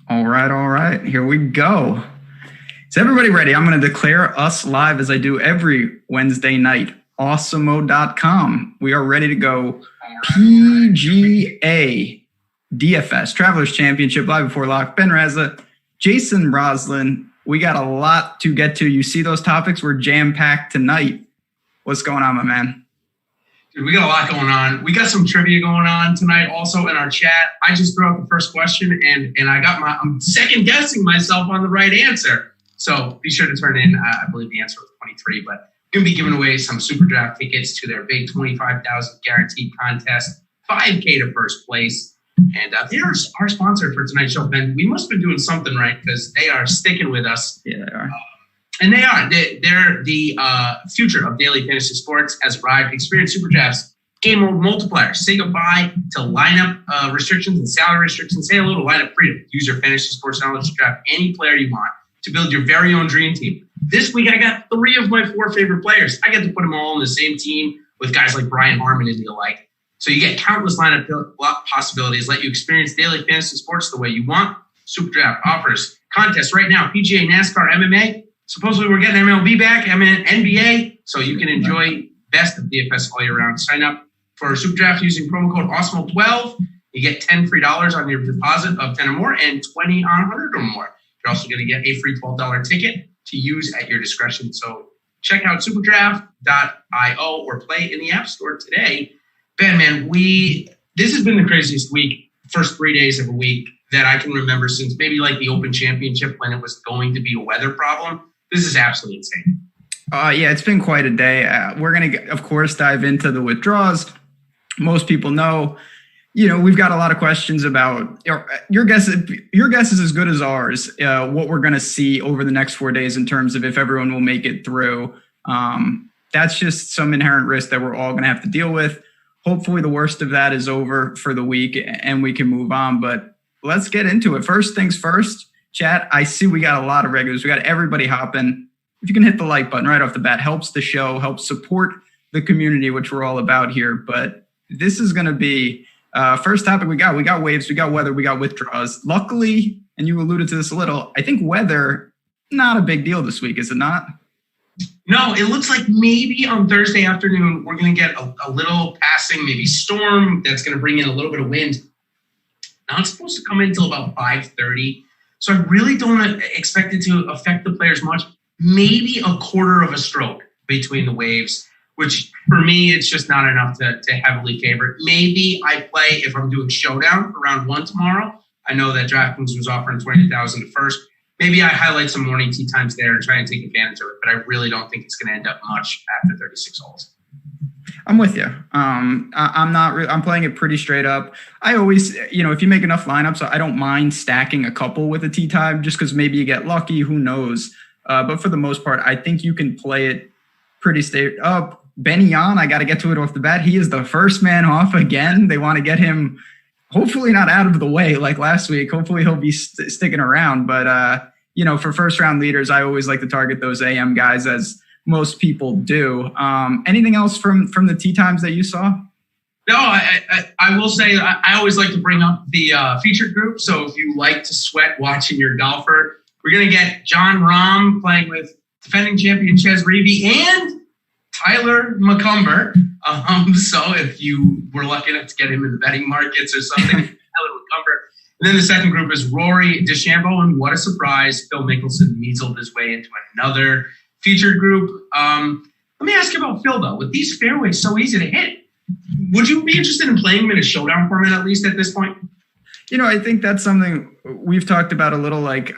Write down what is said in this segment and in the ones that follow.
All right. Here we go. Is everybody ready? I'm going to declare us live as I do every Wednesday night. Awesemo.com. We are ready to go. PGA DFS, Travelers Championship, live before lock. Ben Rasa, Jason Rouslin. We got a lot to get to. You see those topics? We're jam-packed tonight. What's going on, my man? Dude, we got a lot going on. We got some trivia going on tonight also in our chat. I just threw out the first question and I'm second guessing myself on the right answer. So be sure to turn in. I believe the answer was 23, but we're going to be giving away some SuperDraft tickets to their big 25,000 guaranteed contest, 5K to first place. And they're our sponsor for tonight's show, Ben. We must have been doing something right because they are sticking with us. Yeah, they are. And they are. They're the future of daily fantasy sports has arrived. Experience SuperDraft's game mode multiplier. Say goodbye to lineup restrictions and salary restrictions. Say hello to lineup freedom. Use your fantasy sports knowledge to draft any player you want to build your very own dream team. This week, I got 3 of my 4 favorite players. I got to put them all on the same team with guys like Brian Harmon and the like. So you get countless lineup possibilities. Let you experience daily fantasy sports the way you want. SuperDraft offers contests right now. PGA, NASCAR, MMA. Supposedly we're getting MLB back, NBA, so you can enjoy best of DFS all year round. Sign up for SuperDraft using promo code Awesemo12. You get $10 free on your deposit of 10 or more and 20 on 100 or more. You're also going to get a free $12 ticket to use at your discretion. So check out superdraft.io or play in the App Store today. Ben, man, this has been the craziest week, first 3 days of a week that I can remember since maybe like the Open Championship when it was going to be a weather problem. This is absolutely insane. Yeah, it's been quite a day. We're going to, of course, dive into the withdrawals. Most people know, we've got a lot of questions about your guess. Your guess is as good as ours. What we're going to see over the next 4 days in terms of if everyone will make it through. That's just some inherent risk that we're all going to have to deal with. Hopefully the worst of that is over for the week and we can move on. But let's get into it. First things first. Chat, I see we got a lot of regulars. We got everybody hopping. If you can hit the like button right off the bat, helps the show, helps support the community, which we're all about here. But this is going to be first topic we got waves, we got weather, we got withdrawals. Luckily, and you alluded to this a little, I think weather, not a big deal this week, is it not? No, it looks like maybe on Thursday afternoon, we're going to get a little passing, maybe storm that's going to bring in a little bit of wind. Not supposed to come in until about 5:30. So I really don't expect it to affect the players much. Maybe a quarter of a stroke between the waves, which for me, it's just not enough to heavily favor it. Maybe I play if I'm doing showdown for round 1 tomorrow. I know that DraftKings was offering 20,000 to first. Maybe I highlight some morning tee times there and try and take advantage of it. But I really don't think it's going to end up much after 36 holes. I'm with you. I'm playing it pretty straight up. I always, if you make enough lineups, I don't mind stacking a couple with a tee time just because maybe you get lucky. Who knows? But for the most part, I think you can play it pretty straight up. Benny Yan, I got to get to it off the bat. He is the first man off again. They want to get him, hopefully not out of the way like last week. Hopefully he'll be sticking around. But, for first round leaders, I always like to target those AM guys as most people do. Anything else from the tee times that you saw? No, I will say I always like to bring up the featured group. So if you like to sweat watching your golfer, we're going to get John Rahm playing with defending champion Ches Reavie and Tyler McCumber. So if you were lucky enough to get him in the betting markets or something, Tyler McCumber. And then the second group is Rory DeChambeau, and what a surprise, Phil Mickelson measled his way into another featured group. Let me ask you about Phil, though. With these fairways so easy to hit, would you be interested in playing him in a showdown format, at least at this point? I think that's something we've talked about a little. Like,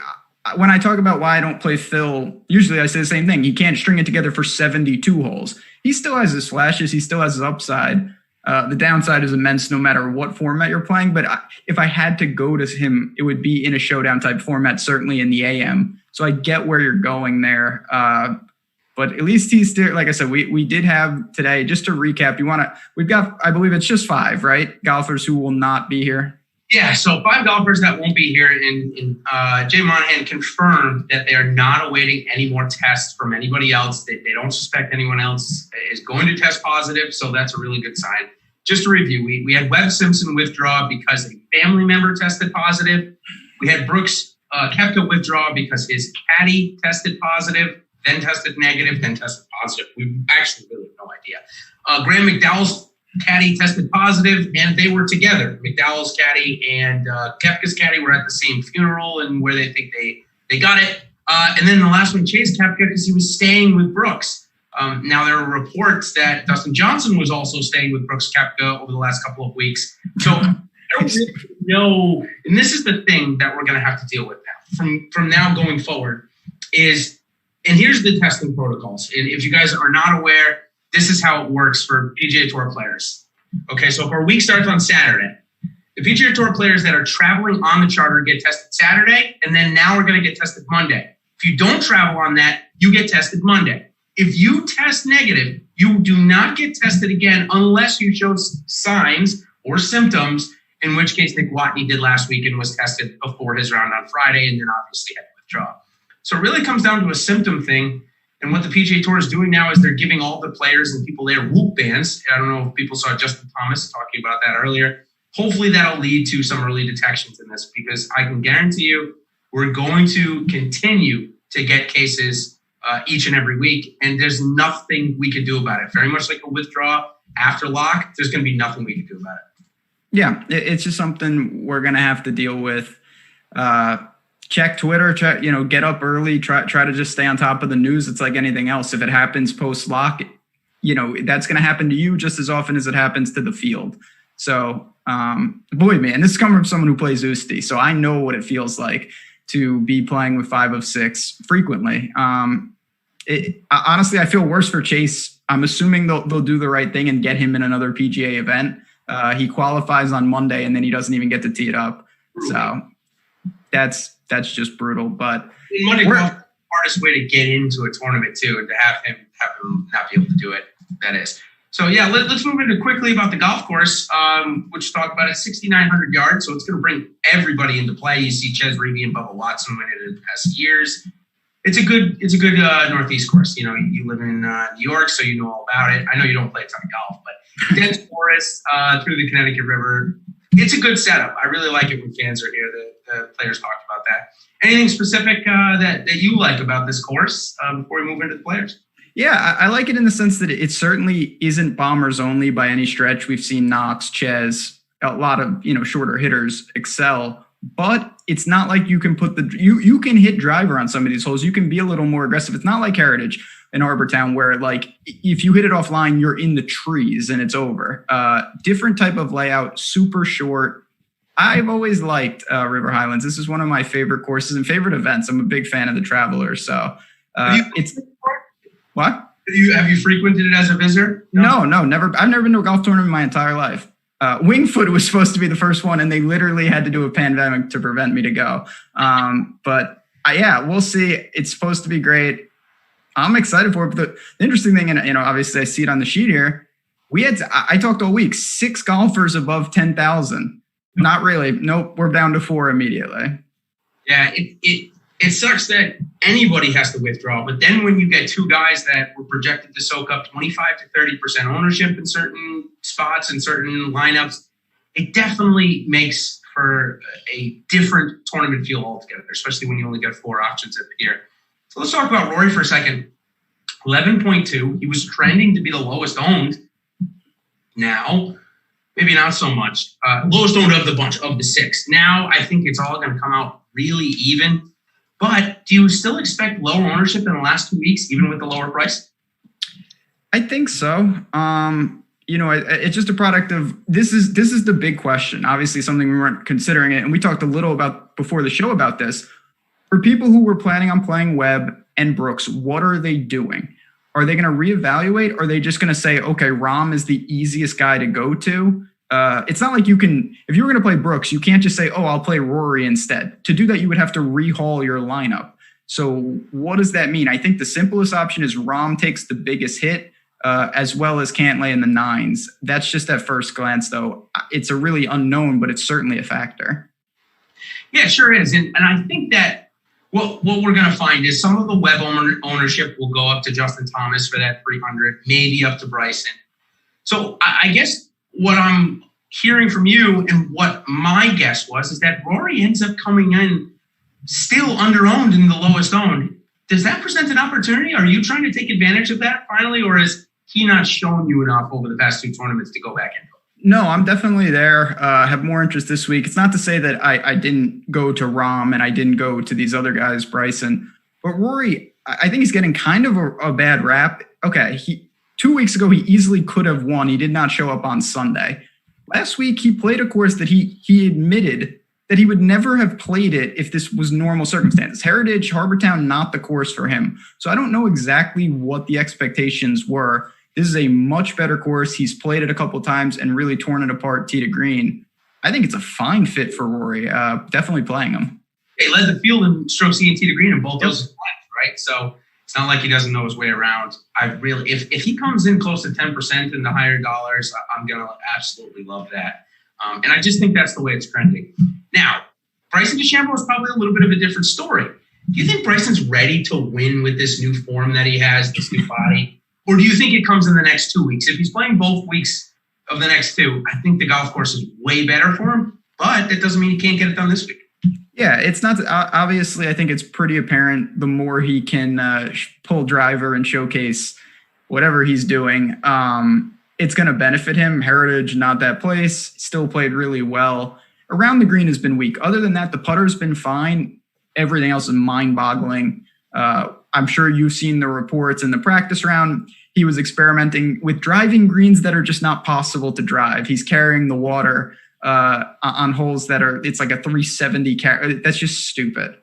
when I talk about why I don't play Phil, usually I say the same thing. He can't string it together for 72 holes. He still has his flashes. He still has his upside. The downside is immense no matter what format you're playing. But if I had to go to him, it would be in a showdown type format, certainly in the AM. So I get where you're going there. But at least he's still, like I said, we did have today, just to recap, we've got, I believe it's just 5, right? Golfers who will not be here. Yeah, so 5 golfers that won't be here. And Jay Monahan confirmed that they are not awaiting any more tests from anybody else. They don't suspect anyone else is going to test positive, so that's a really good sign. Just to review, we had Webb Simpson withdraw because a family member tested positive. We had Brooks Koepka withdraw because his caddy tested positive, then tested negative, then tested positive. We actually really have no idea. Graham McDowell's caddy tested positive, and they were together. McDowell's caddy and Koepka's caddy were at the same funeral, and where they think they got it. And then the last one, Chase Koepka, because he was staying with Brooks. Now, there are reports that Dustin Johnson was also staying with Brooks Koepka over the last couple of weeks. So I don't really know, and this is the thing that we're going to have to deal with now. From now going forward is, and here's the testing protocols. And if you guys are not aware, this is how it works for PGA Tour players. Okay, so if our week starts on Saturday, the PGA Tour players that are traveling on the charter get tested Saturday, and then now we're going to get tested Monday. If you don't travel on that, you get tested Monday. If you test negative, you do not get tested again unless you show signs or symptoms, in which case Nick Watney did last week and was tested before his round on Friday and then obviously had to withdraw. So it really comes down to a symptom thing. And what the PGA Tour is doing now is they're giving all the players and people there whoop bans. I don't know if people saw Justin Thomas talking about that earlier. Hopefully that'll lead to some early detections in this, because I can guarantee you we're going to continue to get cases each and every week, and there's nothing we can do about it. Very much like a withdrawal after lock, there's going to be nothing we can do about it. Yeah, it's just something we're going to have to deal with. Check Twitter, get up early, try to just stay on top of the news. It's like anything else. If it happens post-lock, that's going to happen to you just as often as it happens to the field. So, boy, man, this is coming from someone who plays Oosthuizen, so I know what it feels like to be playing with 5 of 6 frequently. Honestly, I feel worse for Chase. I'm assuming they'll do the right thing and get him in another PGA event. He qualifies on Monday, and then he doesn't even get to tee it up. So that's just brutal. But Monday golf is the hardest way to get into a tournament too, and to have him not be able to do it. That is. So yeah, let's move into quickly about the golf course, which talk about it. 6,900 yards, so it's going to bring everybody into play. You see Ches Reavie and Bubba Watson win it in the past years. It's a good Northeast course. You live in New York, so you know all about it. I know you don't play a ton of golf, but dense forest through the Connecticut River. It's a good setup. I really like it when fans are here. The players talked about that. Anything specific that you like about this course before we move into the players? Yeah, I like it in the sense that it certainly isn't bombers only by any stretch. We've seen Knox, Ches, a lot of shorter hitters excel, but it's not like you can put you can hit driver on some of these holes. You can be a little more aggressive. It's not like Heritage in Arbor Town where if you hit it offline, you're in the trees and it's over. Different type of layout, super short. I've always liked River Highlands. This is one of my favorite courses and favorite events. I'm a big fan of the Travelers, so it's. What? Have you frequented it as a visitor? No, never. I've never been to a golf tournament in my entire life. Wingfoot was supposed to be the first one, and they literally had to do a pandemic to prevent me to go. But we'll see. It's supposed to be great. I'm excited for it. But the interesting thing, and obviously I see it on the sheet here. I talked all week. 6 golfers above 10,000. Not really. Nope. We're down to 4 immediately. Yeah, it sucks that anybody has to withdraw, but then when you get 2 guys that were projected to soak up 25 to 30% ownership in certain spots and certain lineups, it definitely makes for a different tournament feel altogether, especially when you only get 4 options at the year. So let's talk about Rory for a second. 11.2. He was trending to be the lowest owned. Now, maybe not so much. Lowest owned of the bunch, of the 6. Now, I think it's all going to come out really even. But do you still expect lower ownership in the last 2 weeks, even with the lower price? I think so. It's just a product of this is the big question. Obviously, something we weren't considering it, and we talked a little about before the show about this. For people who were planning on playing Webb and Brooks, what are they doing? Are they going to reevaluate? Or are they just going to say, okay, Rahm is the easiest guy to go to? It's not like you can, if you were going to play Brooks, you can't just say, oh, I'll play Rory instead. To do that, you would have to rehaul your lineup. So what does that mean? I think the simplest option is Rahm takes the biggest hit, as well as Cantlay in the 9s. That's just at first glance, though. It's a really unknown, but it's certainly a factor. Yeah, it sure is. And I think that what we're going to find is some of the Webb ownership will go up to Justin Thomas for that 300, maybe up to Bryson. So I guess what I'm hearing from you and what my guess was is that Rory ends up coming in still under-owned in the lowest owned. Does that present an opportunity? Are you trying to take advantage of that finally, or has he not shown you enough over the past 2 tournaments to go back into it? No, I'm definitely there. Have more interest this week. It's not to say that I didn't go to Rahm and I didn't go to these other guys, Bryson. But Rory, I think he's getting kind of a bad rap. Okay, 2 weeks ago, he easily could have won. He did not show up on Sunday. Last week, he played a course that he admitted that he would never have played it if this was normal circumstances. Heritage, Harbortown, not the course for him. So I don't know exactly what the expectations were. This is a much better course. He's played it a couple of times and really torn it apart tee to green. I think it's a fine fit for Rory. Definitely playing him. He led the field in stroke C and tee to green in both those, right? So it's not like he doesn't know his way around. If he comes in close to 10% in the higher dollars, I'm going to absolutely love that. And I just think that's the way it's trending. Now, Bryson DeChambeau is probably a little bit of a different story. Do you think Bryson's ready to win with this new form that he has, this new body? Or do you think it comes in the next 2 weeks? If he's playing both weeks of the next 2, I think the golf course is way better for him. But that doesn't mean he can't get it done this week. Yeah, it's not obviously. I think it's pretty apparent the more he can pull driver and showcase whatever he's doing, it's going to benefit him. Heritage, not that place. Still played really well. Around the green has been weak. Other than that, the putter's been fine. Everything else is mind-boggling. I'm sure you've seen the reports in the practice round. He was experimenting with driving greens that are just not possible to drive. He's carrying the water on holes that are, it's like a 370 carry. That's just stupid.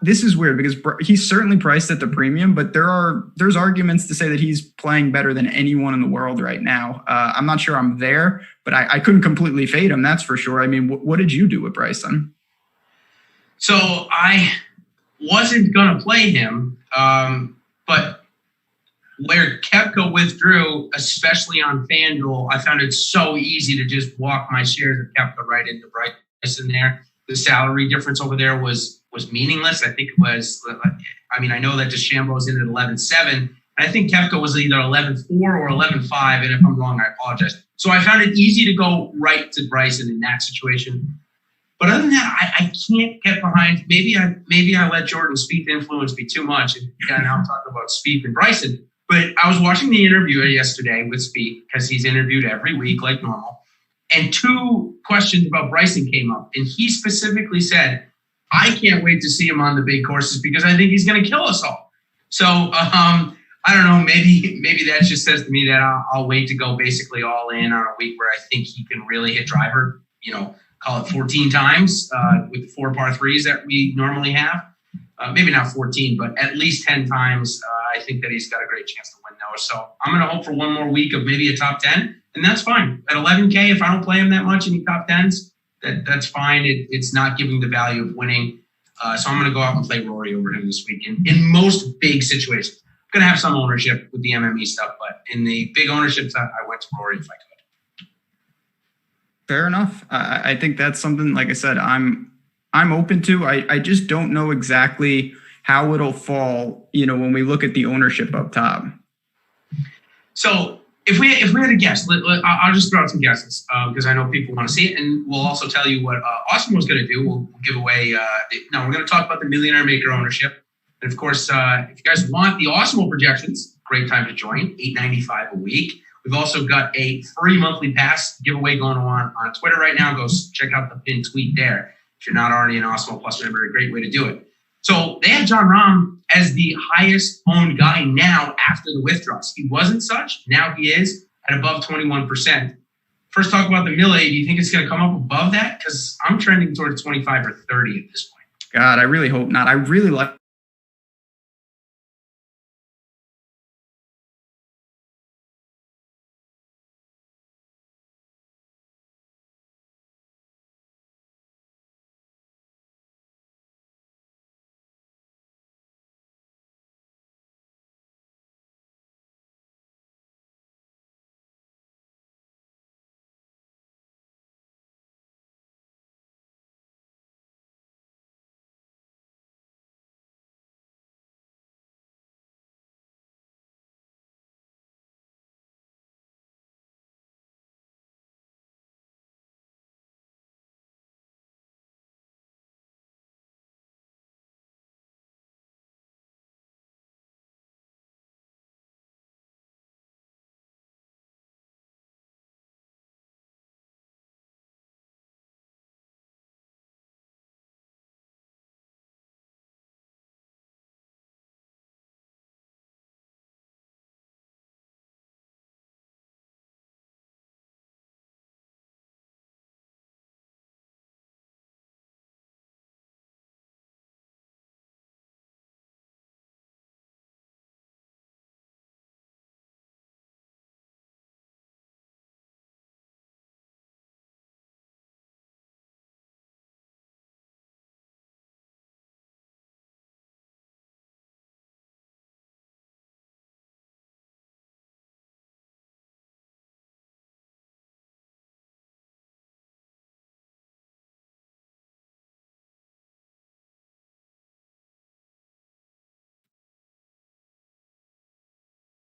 This is weird because he's certainly priced at the premium, but there's arguments to say that he's playing better than anyone in the world right now. I'm not sure I'm there, but I couldn't completely fade him. That's for sure. I mean, what did you do with Bryson? So I wasn't going to play him, but where Koepka withdrew, especially on FanDuel, I found it so easy to just walk my shares of Koepka right into Bryson there. The salary difference over there was meaningless. I think it was, I know that DeChambeau's in at 11.7. I think Koepka was either 11.4 or 11.5, and if I'm wrong, I apologize. So I found it easy to go right to Bryson in that situation. But other than that, I can't get behind. Maybe I let Jordan Spieth influence me too much. And now I'm talking about Spieth and Bryson. But I was watching the interview yesterday with Spieth because he's interviewed every week like normal. And 2 questions about Bryson came up. And he specifically said, I can't wait to see him on the big courses because I think he's going to kill us all. So I don't know. Maybe that just says to me that I'll wait to go basically all in on a week where I think he can really hit driver, call it 14 times with the 4 par 3s that we normally have. Maybe not 14, but at least 10 times. I think that he's got a great chance to win now. So I'm going to hope for one more week of maybe a top 10, and that's fine. At 11K, if I don't play him that much in the top 10s, that's fine. It's not giving the value of winning. So I'm going to go out and play Rory over him this week in most big situations. I'm going to have some ownership with the MME stuff, but in the big ownerships, I went to Rory if I could. Fair enough. I think that's something, like I said, I'm open to. I just don't know exactly how it'll fall, when we look at the ownership up top. So if we had a guess, I'll just throw out some guesses because I know people want to see it, and we'll also tell you what Awesemo is going to do. We'll give away. We're going to talk about the Millionaire Maker ownership, and of course, if you guys want the Awesemo projections, great time to join. $8.95 a week. We've also got a free monthly pass giveaway going on Twitter right now. Go check out the pinned tweet there. If you're not already an Awesemo Plus member, a great way to do it. So they have Jon Rahm as the highest owned guy now after the withdrawals. He wasn't such. Now he is at above 21%. First, talk about the Millie. Do you think it's going to come up above that? Because I'm trending towards 25 or 30 at this point. God, I really hope not. I really like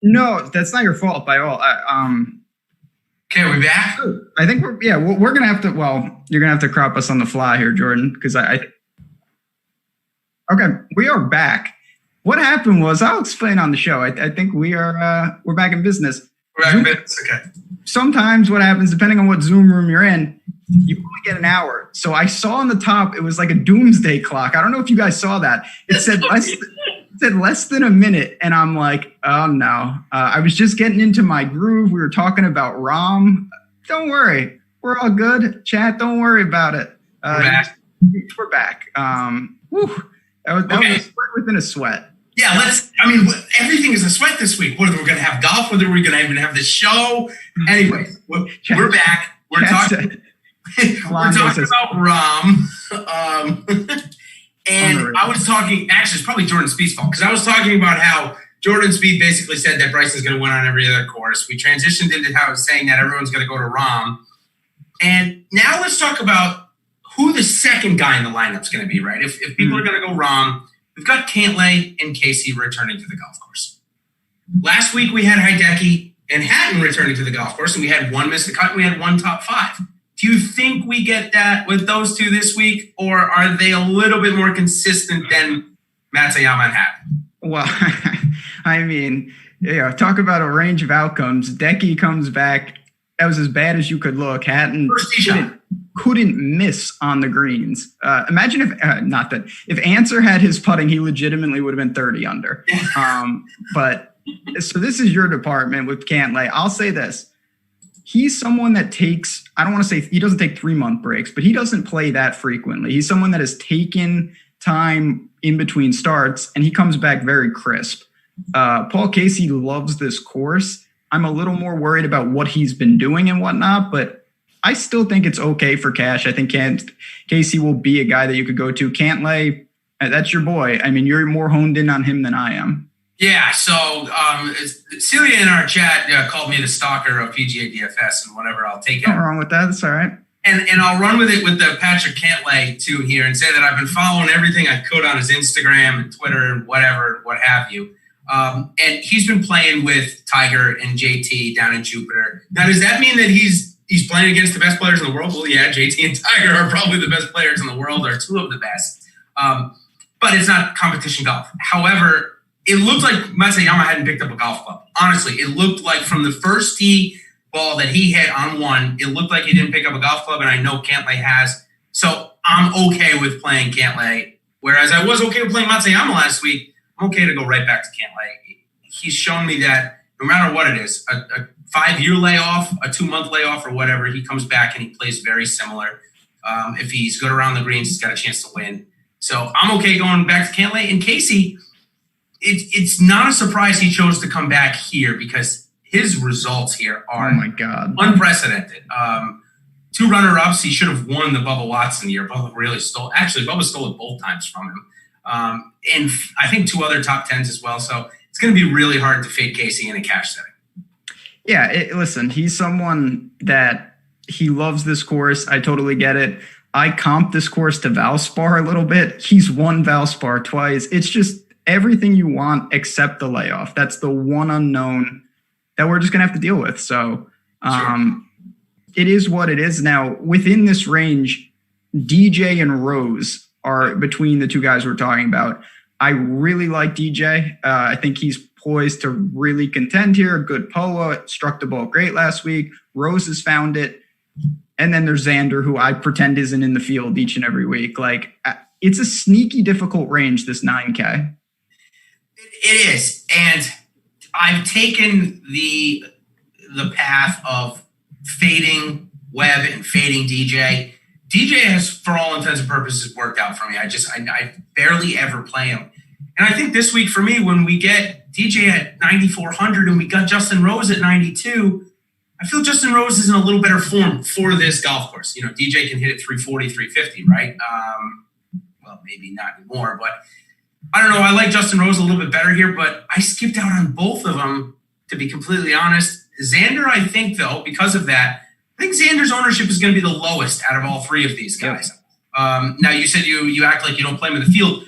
No, that's not your fault by all. Okay, are we back? I think we're going to have to, you're going to have to crop us on the fly here, Jordan, because okay, we are back. What happened was, I'll explain on the show. I think we're back in business. We're back in business, okay. Sometimes what happens, depending on what Zoom room you're in, you only get an hour. So I saw on the top, it was like a doomsday clock. I don't know if you guys saw that. It said less than a minute. And I'm like, oh no. I was just getting into my groove. We were talking about ROM. Don't worry. We're all good. Chat, don't worry about it. We're back. Whew. That was sweat within a sweat. Yeah, everything is a sweat this week. Whether we're going to have golf, whether we're going to even have the show. Anyway, we're back. We're talking about ROM. And I was talking, actually, it's probably Jordan Spieth's fault, because I was talking about how Jordan Spieth basically said that Bryson's going to win on every other course. We transitioned into how I was saying that everyone's going to go to ROM. And now let's talk about who the second guy in the lineup is going to be, right? If people are going to go ROM, we've got Cantlay and Casey returning to the golf course. Last week we had Hideki and Hatton returning to the golf course, and we had one miss the cut, and we had one top five. Do you think we get that with those two this week, or are they a little bit more consistent than Matsuyama and Hatton? Well, I mean, talk about a range of outcomes. Decky comes back. That was as bad as you could look. Hatton couldn't miss on the greens. Imagine if Ancer had his putting, he legitimately would have been 30 under. But so this is your department with Cantlay. I'll say this. He's someone that takes, I don't want to say he doesn't take 3-month breaks, but he doesn't play that frequently. He's someone that has taken time in between starts, and he comes back very crisp. Paul Casey loves this course. I'm a little more worried about what he's been doing and whatnot, but I still think it's okay for cash. I think Casey will be a guy that you could go to. Cantlay, that's your boy. I mean, you're more honed in on him than I am. Yeah, so Celia in our chat called me the stalker of PGA DFS and whatever. I'll take it. Nothing wrong with that. That's all right. And I'll run with it with the Patrick Cantlay too here and say that I've been following everything I could on his Instagram and Twitter and whatever, what have you. And he's been playing with Tiger and JT down in Jupiter. Now, does that mean that he's playing against the best players in the world? Well, yeah, JT and Tiger are probably the best players in the world, or two of the best. But it's not competition golf. However, it looked like Matsuyama hadn't picked up a golf club. Honestly, it looked like from the first tee ball that he hit on one, it looked like he didn't pick up a golf club, and I know Cantlay has. So I'm okay with playing Cantlay, whereas I was okay with playing Matsuyama last week. I'm okay to go right back to Cantlay. He's shown me that no matter what it is, a 5-year layoff, a 2-month layoff, or whatever, he comes back and he plays very similar. If he's good around the greens, he's got a chance to win. So I'm okay going back to Cantlay. And Casey, it's not a surprise he chose to come back here, because his results here are unprecedented. 2 runner-ups. He should have won the Bubba Watson year. Bubba really stole. Actually, Bubba stole it both times from him. And I think 2 other top 10s as well. So it's going to be really hard to fade Casey in a cash setting. Yeah, listen, he's someone that he loves this course. I totally get it. I comp this course to Valspar a little bit. He's won Valspar twice. It's just everything you want except the layoff. That's the one unknown that we're just going to have to deal with. So It is what it is. Now, within this range, DJ and Rose are between the two guys we're talking about. I really like DJ. I think he's poised to really contend here. Good POA, struck the ball great last week. Rose has found it. And then there's Xander, who I pretend isn't in the field each and every week. Like, it's a sneaky difficult range, this 9K. It is. And I've taken the path of fading Webb and fading DJ. DJ has, for all intents and purposes, worked out for me. I barely ever play him. And I think this week for me, when we get DJ at 9,400 and we got Justin Rose at 92, I feel Justin Rose is in a little better form for this golf course. You know, DJ can hit it 340, 350, right? Well, maybe not anymore, but I don't know. I like Justin Rose a little bit better here, but I skipped out on both of them, to be completely honest. Xander, I think, though, because of that, I think Xander's ownership is going to be the lowest out of all 3 of these guys. Now, you said you act like you don't play him in the field.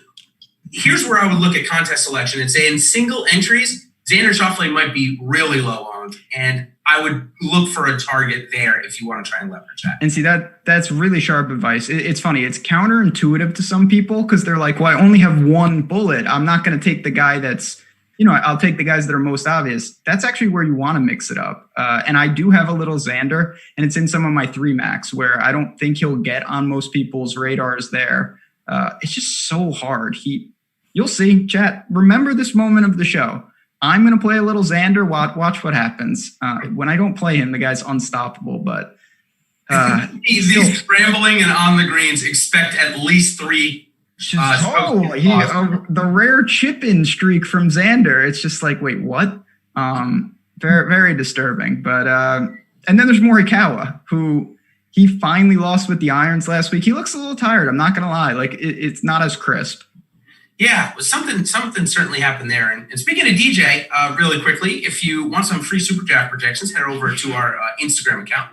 Here's where I would look at contest selection and say in single entries, Xander Schauffele might be really low owned, and I would look for a target there if you want to try and leverage that. And see, that's really sharp advice. It's funny. It's counterintuitive to some people because they're like, well, I only have one bullet. I'm not going to take the guy that's, I'll take the guys that are most obvious. That's actually where you want to mix it up. And I do have a little Xander, and it's in some of my 3 max where I don't think he'll get on most people's radars there. It's just so hard. You'll see, chat. Remember this moment of the show. I'm going to play a little Xander. Watch what happens. When I don't play him, the guy's unstoppable. But he's scrambling and on the greens. Expect at least 3. The rare chip-in streak from Xander. It's just like, wait, what? Very, very disturbing. But and then there's Morikawa, who he finally lost with the irons last week. He looks a little tired. I'm not going to lie. Like it's not as crisp. Yeah, something certainly happened there. And speaking of DJ, really quickly, if you want some free SuperDraft projections, head over to our Instagram account.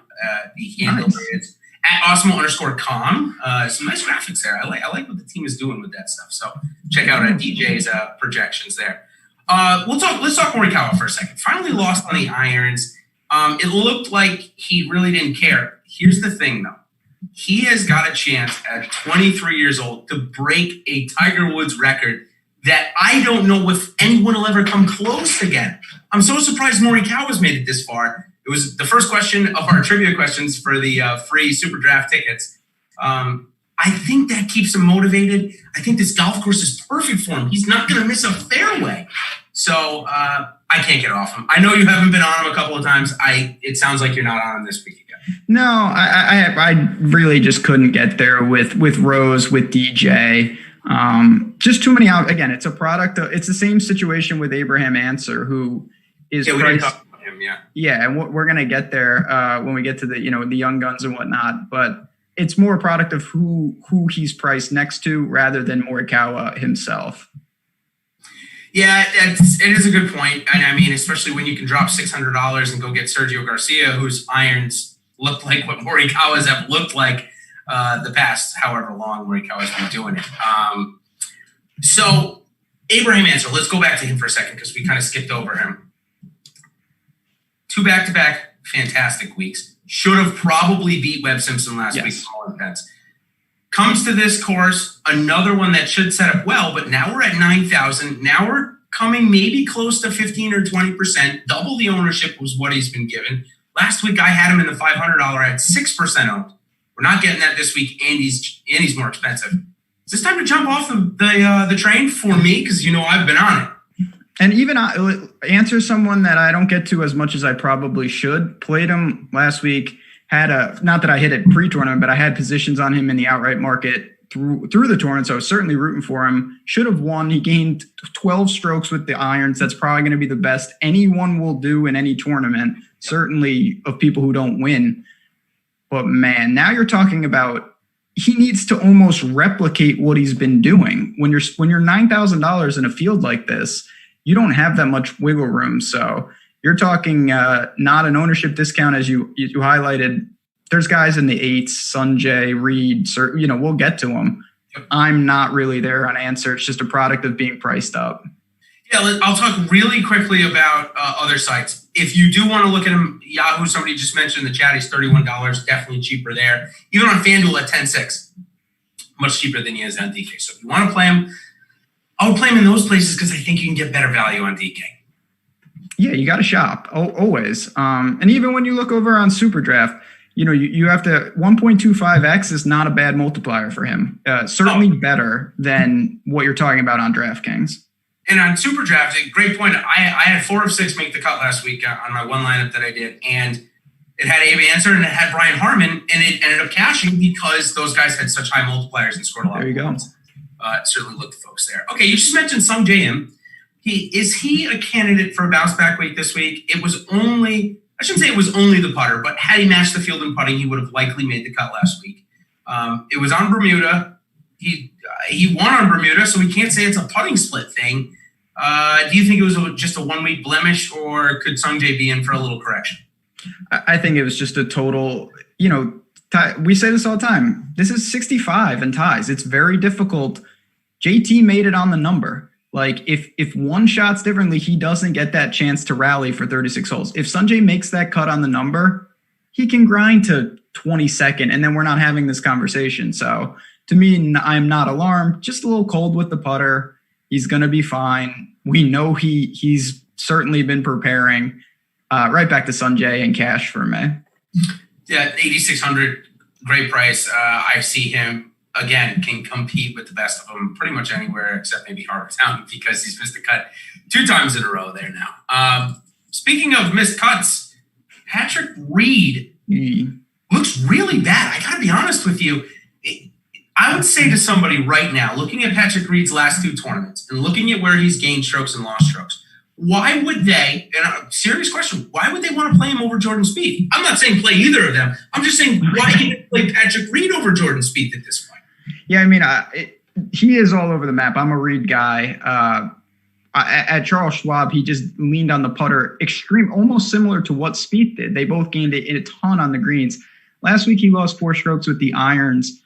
The handle is @Awesemo_com. Some nice graphics there. I like what the team is doing with that stuff. So check out DJ's projections there. Let's talk Morikawa for a second. Finally lost on the irons. It looked like he really didn't care. Here's the thing, though. He has got a chance at 23 years old to break a Tiger Woods record that I don't know if anyone will ever come close again. I'm so surprised Morikawa's made it this far. It was the first question of our trivia questions for the free SuperDraft tickets. I think that keeps him motivated. I think this golf course is perfect for him. He's not going to miss a fairway. So I can't get off him. I know you haven't been on him a couple of times. It sounds like you're not on him this week again. No, I really just couldn't get there with Rose, with DJ. Just too many out. Again, it's a product. It's the same situation with Abraham Ancer, who is we didn't talk about him. Yeah, and we're gonna get there when we get to the the young guns and whatnot. But it's more a product of who he's priced next to rather than Morikawa himself. Yeah, it is a good point. And I mean, especially when you can drop $600 and go get Sergio Garcia, whose irons look like what Morikawa's have looked like the past however long Morikawa's been doing it. So Abraham Ancer, let's go back to him for a second because we kind of skipped over him. 2 back-to-back fantastic weeks. Should have probably beat Webb Simpson last week. All events. Comes to this course, another one that should set up well, but now we're at 9,000. Now we're coming maybe close to 15 or 20%. Double the ownership was what he's been given. Last week, I had him in the $500 at 6% owned. We're not getting that this week, and he's more expensive. Is this time to jump off the train for me? Because I've been on it. And even Ancer someone that I don't get to as much as I probably should. Played him last week. Not that I hit it pre-tournament, but I had positions on him in the outright market through the tournament. So I was certainly rooting for him. Should have won. He gained 12 strokes with the irons. That's probably going to be the best anyone will do in any tournament. Certainly of people who don't win. But man, now you're talking about he needs to almost replicate what he's been doing. When you're $9,000 in a field like this, you don't have that much wiggle room. So you're talking not an ownership discount as you highlighted. There's guys in the 8s, Sanjay, Reed, we'll get to them. I'm not really there on Ancer. It's just a product of being priced up. Yeah, I'll talk really quickly about other sites. If you do want to look at him, Yahoo, somebody just mentioned in the chat, he's $31, definitely cheaper there. Even on FanDuel at 10.6, much cheaper than he is on DK. So if you want to play him, I would play him in those places because I think you can get better value on DK. Yeah, you got to shop always. And even when you look over on SuperDraft, you have to 1.25x is not a bad multiplier for him. Certainly better than what you're talking about on DraftKings. And on SuperDraft, a great point. I had 4 of 6 make the cut last week on my one lineup that I did, and it had Abe Ancer and it had Brian Harman, and it ended up cashing because those guys had such high multipliers and scored a lot. There you go. Certainly look to folks there. Okay, you just mentioned Sung Jae Im. Is he a candidate for a bounce back week this week? I shouldn't say it was only the putter, but had he matched the field in putting, he would have likely made the cut last week. It was on Bermuda. He won on Bermuda, so we can't say it's a putting split thing. Do you think it was just a 1 week blemish, or could Sung Jae be in for a little correction? I think it was just a total, we say this all the time. This is 65 and ties. It's very difficult. JT made it on the number. Like if one shot's differently, he doesn't get that chance to rally for 36 holes. If Sanjay makes that cut on the number, he can grind to 22nd, and then we're not having this conversation. So to me, I'm not alarmed. Just a little cold with the putter. He's going to be fine. We know he's certainly been preparing. Right back to Sanjay and cash for me. Yeah, 8,600, great price. I see him, again, can compete with the best of them pretty much anywhere except maybe Harbortown because he's missed a cut 2 times in a row there now. Speaking of missed cuts, Patrick Reed looks really bad. I got to be honest with you. I would say to somebody right now, looking at Patrick Reed's last 2 tournaments and looking at where he's gained strokes and lost strokes, why would they, and a serious question, why would they want to play him over Jordan Spieth? I'm not saying play either of them. I'm just saying why can't play Patrick Reed over Jordan Spieth at this point? Yeah, I mean, he is all over the map. I'm a Reed guy. At Charles Schwab, he just leaned on the putter extreme, almost similar to what Spieth did. They both gained a ton on the greens. Last week, he lost 4 strokes with the irons.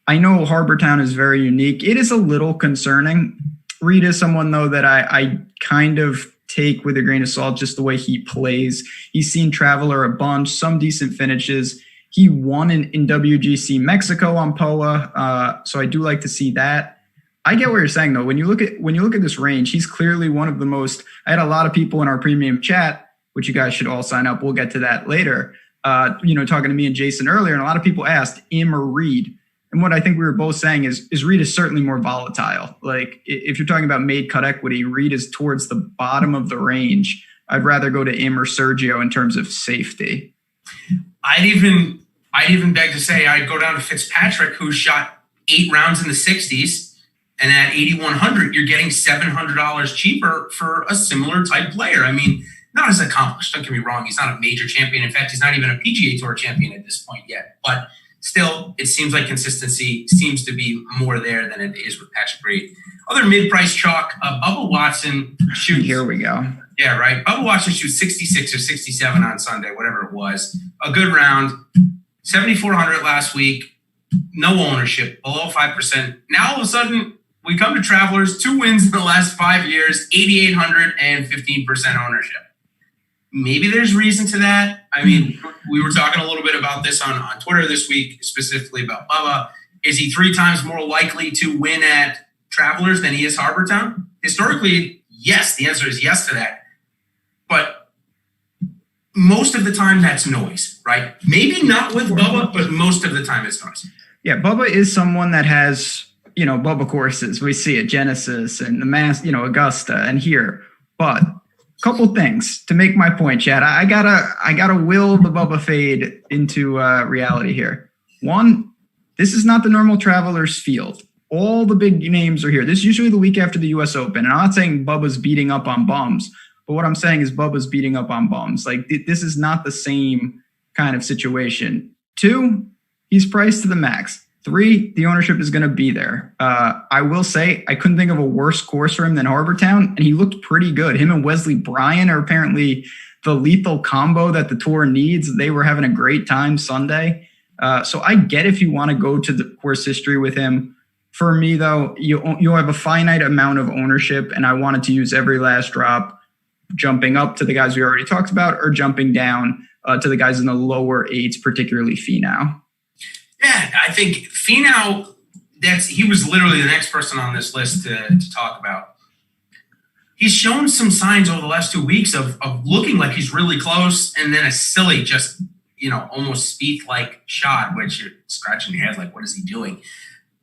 I know Harbortown is very unique. It is a little concerning. Reed is someone, though, that I kind of take with a grain of salt, just the way he plays. He's seen Traveler a bunch, some decent finishes. He won in WGC Mexico on POA, so I do like to see that. I get what you're saying, though. When you look at this range, he's clearly one of the most. I had a lot of people in our premium chat, which you guys should all sign up. We'll get to that later. Talking to me and Jason earlier, and a lot of people asked him or Reed. And what I think we were both saying is Reed is certainly more volatile. Like if you're talking about made cut equity, Reed is towards the bottom of the range. I'd rather go to him or Sergio in terms of safety. I'd even beg to say I'd go down to Fitzpatrick, who shot 8 rounds in the 60s, and at 8,100, you're getting $700 cheaper for a similar type player. I mean, not as accomplished. Don't get me wrong; he's not a major champion. In fact, he's not even a PGA Tour champion at this point yet. But still, it seems like consistency seems to be more there than it is with Patrick Reed. Other mid-price chalk, Bubba Watson shoots. Here we go. Yeah, right. Bubba Watson shoots 66 or 67 on Sunday, whatever it was. A good round. 7,400 last week. No ownership, below 5%. Now all of a sudden, we come to Travelers, 2 wins in the last 5 years, 8,800 and 15% ownership. Maybe there's reason to that. I mean, we were talking a little bit about this on Twitter this week, specifically about Bubba. Is he 3 times more likely to win at Travelers than he is Harbortown? Historically, yes. The answer is yes to that. But most of the time, that's noise, right? Maybe not with Bubba, but most of the time it's noise. Yeah, Bubba is someone that has, Bubba courses. We see it, Genesis and the Mass, Augusta and here. But couple things to make my point, Chad. I gotta will the Bubba fade into reality here. One, this is not the normal Travelers field. All the big names are here. This is usually the week after the U.S. Open. And I'm not saying Bubba's beating up on bums, but what I'm saying is Bubba's beating up on bums. Like this is not the same kind of situation. 2, he's priced to the max. 3, the ownership is going to be there. I will say I couldn't think of a worse course for him than Harbortown, and he looked pretty good. Him and Wesley Bryan are apparently the lethal combo that the tour needs. They were having a great time Sunday. So I get if you want to go to the course history with him. For me, though, you have a finite amount of ownership, and I wanted to use every last drop, jumping up to the guys we already talked about or jumping down to the guys in the lower 8s, particularly Finau. Yeah, I think Finau, he was literally the next person on this list to talk about. He's shown some signs over the last 2 weeks of looking like he's really close, and then a silly, just, almost Spieth-like shot, which you're scratching your head like, what is he doing?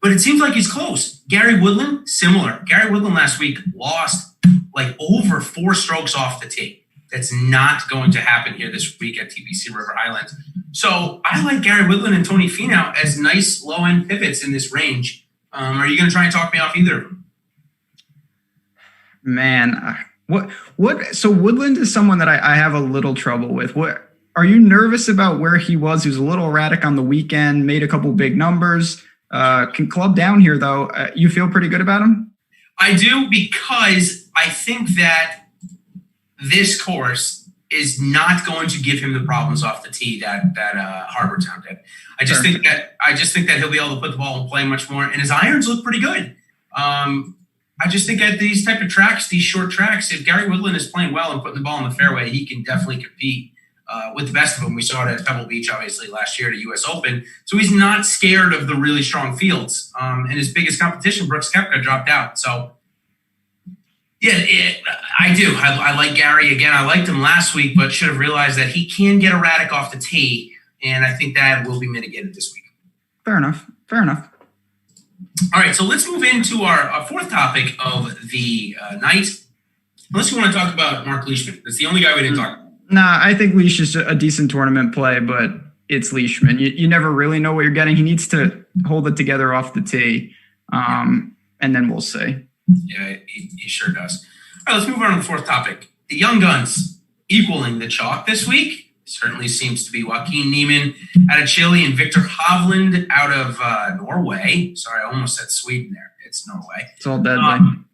But it seems like he's close. Gary Woodland, similar. Gary Woodland last week lost like over 4 strokes off the tee. That's not going to happen here this week at TPC River Island. So I like Gary Woodland and Tony Finau as nice low-end pivots in this range. Are you going to try and talk me off either of them? Man, what? So Woodland is someone that I have a little trouble with. What are you nervous about where he was? He was a little erratic on the weekend, made a couple big numbers. Can club down here, though. You feel pretty good about him? I do, because I think that this course is not going to give him the problems off the tee that Harbortown did. I just think that he'll be able to put the ball in play much more, and his irons look pretty good. I just think at these type of tracks, these short tracks, if Gary Woodland is playing well and putting the ball in the fairway, he can definitely compete with the best of them. We saw it at Pebble Beach, obviously, last year at a U.S. Open. So he's not scared of the really strong fields. And his biggest competition, Brooks Koepka, dropped out. So, yeah, I do. I like Gary. Again, I liked him last week, but should have realized that he can get erratic off the tee. And I think that will be mitigated this week. Fair enough. All right, so let's move into our fourth topic of the night. Unless you want to talk about Mark Leishman. That's the only guy we didn't talk about. Nah, I think Leash is a decent tournament play, but it's Leishman. You never really know what you're getting. He needs to hold it together off the tee, and then we'll see. Yeah, he sure does. All right, let's move on to the fourth topic. The young guns equaling the chalk this week certainly seems to be Joaquin Niemann out of Chile and Victor Hovland out of Norway. Sorry, I almost said Sweden there. It's Norway. It's all deadly.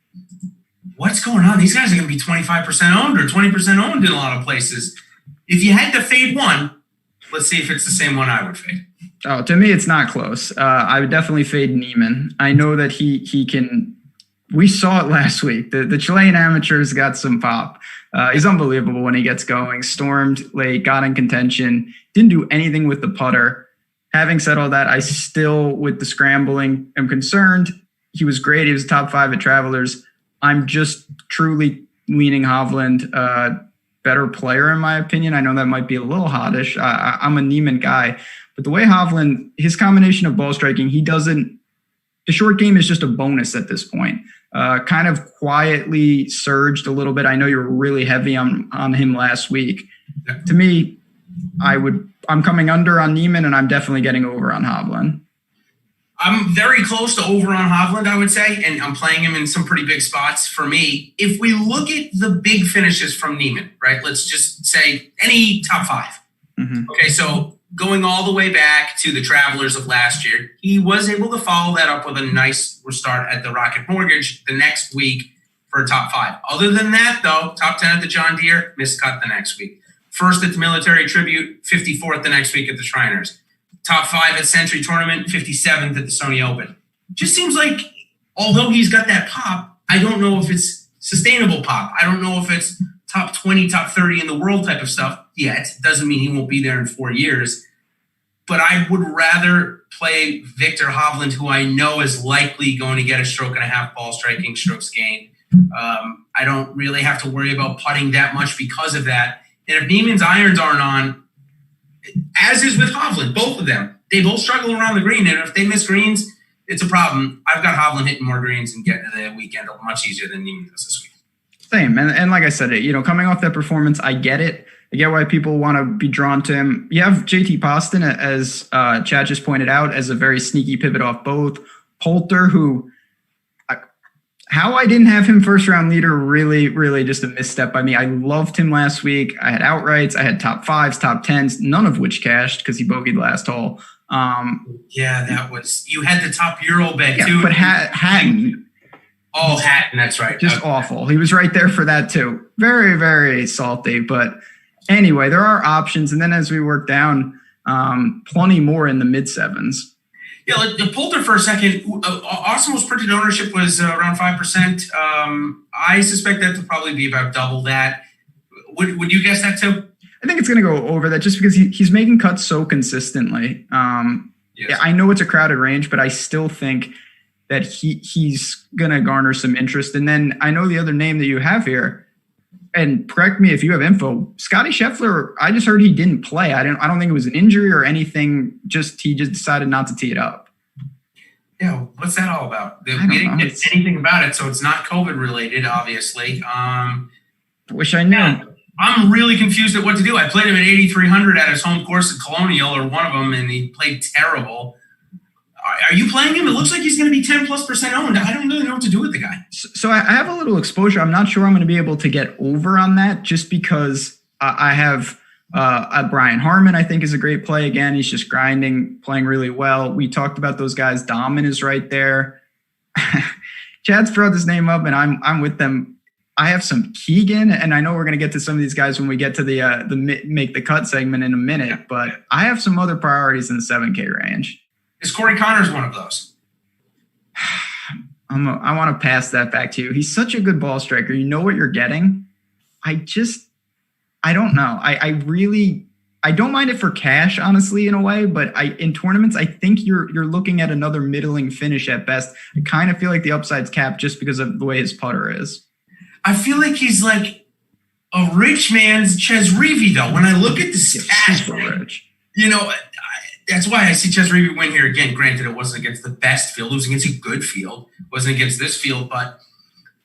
What's going on? These guys are going to be 25% owned or 20% owned in a lot of places. If you had to fade one, let's see if it's the same one I would fade. Oh, to me, it's not close. I would definitely fade Niemann. I know that he can. We saw it last week. The Chilean amateurs got some pop. He's unbelievable when he gets going. Stormed late, got in contention, didn't do anything with the putter. Having said all that, I still, with the scrambling, am concerned. He was great. He was top 5 at Travelers. I'm just truly leaning Hovland, better player in my opinion. I know that might be a little hottish. I'm a Niemann guy, but the way Hovland, his combination of ball striking, the short game is just a bonus at this point. Kind of quietly surged a little bit. I know you were really heavy on him last week. To me, I'm coming under on Niemann, and I'm definitely getting over on Hovland. I'm very close to over on Hovland, I would say, and I'm playing him in some pretty big spots for me. If we look at the big finishes from Niemann, right, let's just say any top 5. Mm-hmm. Okay, so going all the way back to the Travelers of last year, he was able to follow that up with a nice restart at the Rocket Mortgage the next week for a top 5. Other than that, though, top 10 at the John Deere, miscut the next week. First at the Military Tribute, 54th the next week at the Shriners. Top 5 at Century Tournament, 57th at the Sony Open. Just seems like, although he's got that pop, I don't know if it's sustainable pop. I don't know if it's top 20, top 30 in the world type of stuff yet. Doesn't mean he won't be there in 4 years. But I would rather play Victor Hovland, who I know is likely going to get a stroke and a half ball striking, strokes gained. I don't really have to worry about putting that much because of that. And if Niemann's irons aren't on, as is with Hovland, both of them, they both struggle around the green. And if they miss greens, it's a problem. I've got Hovland hitting more greens and getting to the weekend much easier than Niemann does this week. Same. And like I said, coming off that performance, I get it. I get why people want to be drawn to him. You have JT Poston, as Chad just pointed out, as a very sneaky pivot off both. Poulter, who how I didn't have him first round leader, really, really just a misstep by me. I loved him last week. I had outrights. I had top 5s, top 10s, none of which cashed because he bogeyed last hole. That was, you had the top Euro bet too. But Hatton. Oh, Hatton, that's right. Just awful. He was right there for that too. Very, very salty. But anyway, there are options. And then as we work down, plenty more in the mid 7s. Yeah, the Poulter for a second. Awesemo's printed ownership was around 5%. I suspect that to probably be about double that. Would you guess that too? I think it's going to go over that just because he's making cuts so consistently. Yes. Yeah, I know it's a crowded range, but I still think that he's going to garner some interest. And then I know the other name that you have here, and correct me if you have info, Scotty Scheffler, I just heard he didn't play. I don't think it was an injury or anything. He just decided not to tee it up. Yeah, what's that all about? We didn't get anything about it, so it's not COVID related, obviously. Wish I knew. Yeah, I'm really confused at what to do. I played him at 8,300 at his home course at Colonial, or one of them, and he played terrible. Are you playing him? It looks like he's going to be 10+% owned. I don't really know what to do with the guy. So I have a little exposure. I'm not sure I'm going to be able to get over on that just because I have Brian Harmon, I think, is a great play. Again, he's just grinding, playing really well. We talked about those guys. Dahmen is right there. Chad's thrown this name up, and I'm with them. I have some Keegan, and I know we're going to get to some of these guys when we get to the make the cut segment in a minute, but I have some other priorities in the 7K range. Is Corey Connors one of those? I want to pass that back to you. He's such a good ball striker. You know what you're getting. I don't know. I don't mind it for cash, honestly, in a way, but in tournaments, I think you're looking at another middling finish at best. I kind of feel like the upside's capped just because of the way his putter is. I feel like he's like a rich man's Ches Reavie, though. When I look at the stats, super rich. That's why I see Ches Reavie win here again. Granted, it wasn't against the best field. It was against a good field. It wasn't against this field, but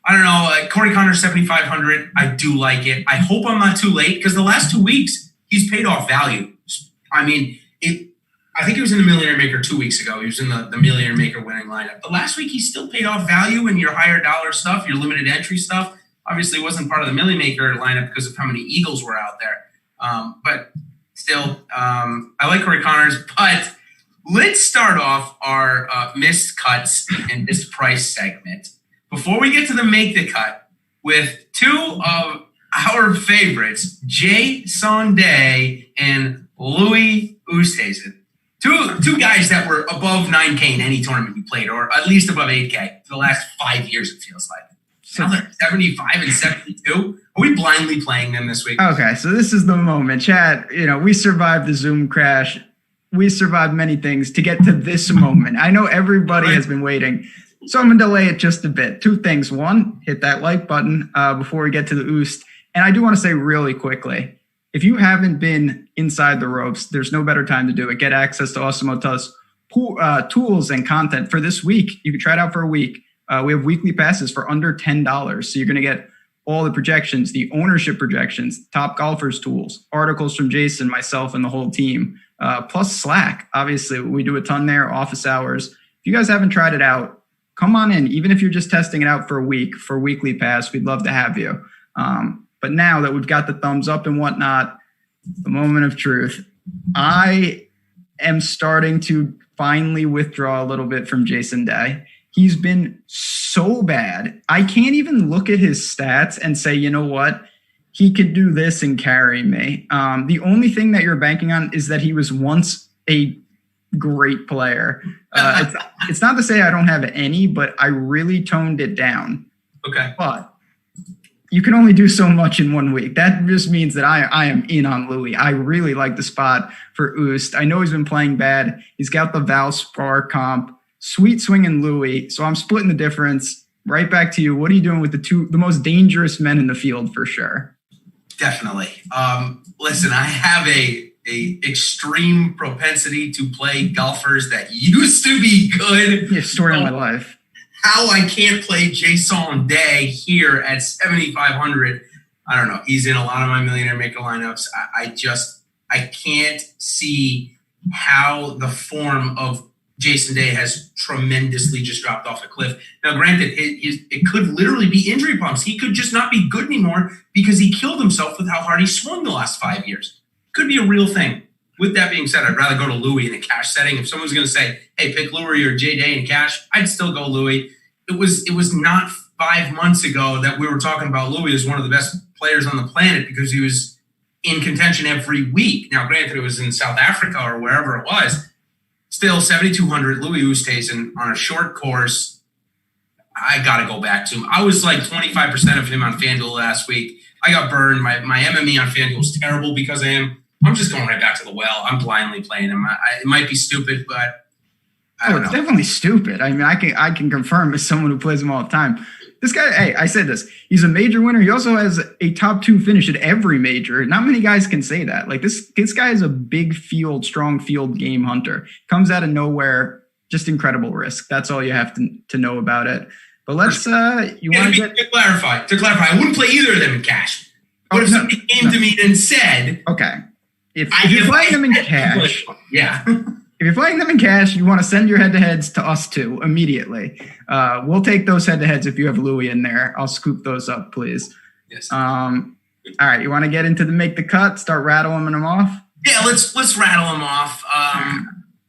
I don't know. Corey Connor 7,500. I do like it. I hope I'm not too late because the last 2 weeks he's paid off value. I mean, I think he was in the Millionaire Maker 2 weeks ago. He was in the Millionaire Maker winning lineup. But last week he still paid off value in your higher dollar stuff, your limited entry stuff. Obviously, it wasn't part of the Millionaire Maker lineup because of how many Eagles were out there. But still, I like Corey Connors. But let's start off our missed cuts and missed price segment before we get to the make the cut with two of our favorites, Jason Day and Louis Oosthuizen. Two guys that were above 9K in any tournament you played, or at least above 8K for the last 5 years, it feels like. Now they're 75 and 72. Are we blindly playing them this week? Okay, so this is the moment. Chat, we survived the Zoom crash. We survived many things to get to this moment. I know everybody has been waiting. So I'm going to delay it just a bit. Two things. One, hit that like button before we get to the Oost. And I do want to say really quickly, if you haven't been inside the ropes, there's no better time to do it. Get access to Awesemo tools and content for this week. You can try it out for a week. We have weekly passes for under $10. So you're going to get all the projections, the ownership projections, top golfers tools, articles from Jason, myself, and the whole team, plus Slack. Obviously, we do a ton there, office hours. If you guys haven't tried it out, come on in. Even if you're just testing it out for a week for weekly pass, we'd love to have you. But now that we've got the thumbs up and whatnot, the moment of truth, I am starting to finally withdraw a little bit from Jason Day. He's been so bad. I can't even look at his stats and say, you know what, he could do this and carry me. The only thing that you're banking on is that he was once a great player. It's not to say I don't have any, but I really toned it down. Okay. But you can only do so much in 1 week. That just means that I am in on Louis. I really like the spot for Oost. I know he's been playing bad. He's got the Valspar comp. Sweet swinging Louis. So I'm splitting the difference. Right back to you. What are you doing with the most dangerous men in the field for sure? Definitely. Listen, I have a extreme propensity to play golfers that used to be good. Yeah, story of my life. How I can't play Jason Day here at 7,500. I don't know. He's in a lot of my Millionaire Maker lineups. I can't see how the form of Jason Day has tremendously just dropped off a cliff. Now, granted, it could literally be injury problems. He could just not be good anymore because he killed himself with how hard he swung the last 5 years. Could be a real thing. With that being said, I'd rather go to Louis in a cash setting. If someone's going to say, hey, pick Louis or J Day in cash, I'd still go Louis. It was not 5 months ago that we were talking about Louis as one of the best players on the planet because he was in contention every week. Now, granted, it was in South Africa or wherever it was. Still, 7,200, Louis Oosthuizen on a short course. I got to go back to him. I was like 25% of him on FanDuel last week. I got burned. My MME on FanDuel was terrible because of him. I'm just going right back to the well. I'm blindly playing him. It might be stupid, but I don't know. It's definitely stupid. I mean, I can confirm as someone who plays him all the time. This guy, hey, I said this. He's a major winner. He also has a top 2 finish at every major. Not many guys can say that. Like this guy is a big field, strong field game hunter. Comes out of nowhere, just incredible risk. That's all you have to know about it. But let's to clarify, I wouldn't play either of them in cash. But if somebody came to me and said, okay, if you're playing them in cash, yeah. If you're playing them in cash, you want to send your head-to-heads to us too immediately. We'll take those head-to-heads if you have Louis in there. I'll scoop those up, please. Yes. All right, you want to get into the make the cut? Start rattling them off. Yeah, let's rattle them off.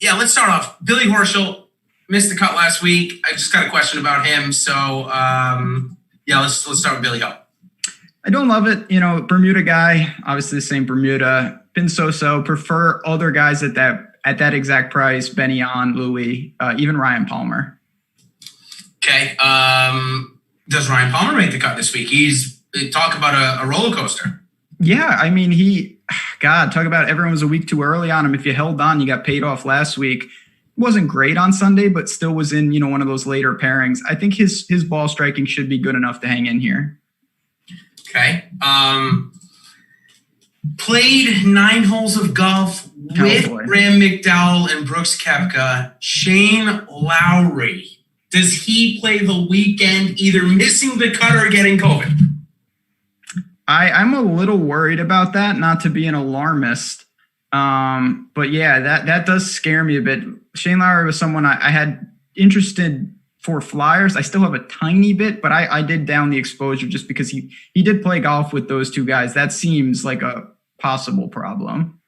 Let's start off. Billy Horschel missed the cut last week. I just got a question about him. So let's start with Billy Ho. I don't love it. Bermuda guy, obviously the same Bermuda. Been so. Prefer other guys at that exact price. Benny on, Louis, even Ryan Palmer. Okay. Does Ryan Palmer make the cut this week? Talk about a roller coaster. Yeah, I mean, talk about everyone was a week too early on him. If you held on, you got paid off last week. Wasn't great on Sunday, but still was in, one of those later pairings. I think his ball striking should be good enough to hang in here. Okay. Played 9 holes of golf with Graham McDowell and Brooks Koepka. Shane Lowry. Does he play the weekend, either missing the cut or getting COVID? I'm a little worried about that, not to be an alarmist. But yeah, that does scare me a bit. Shane Lowry was someone I had interested for Flyers. I still have a tiny bit, but I did down the exposure just because he did play golf with those two guys. That seems like a possible problem.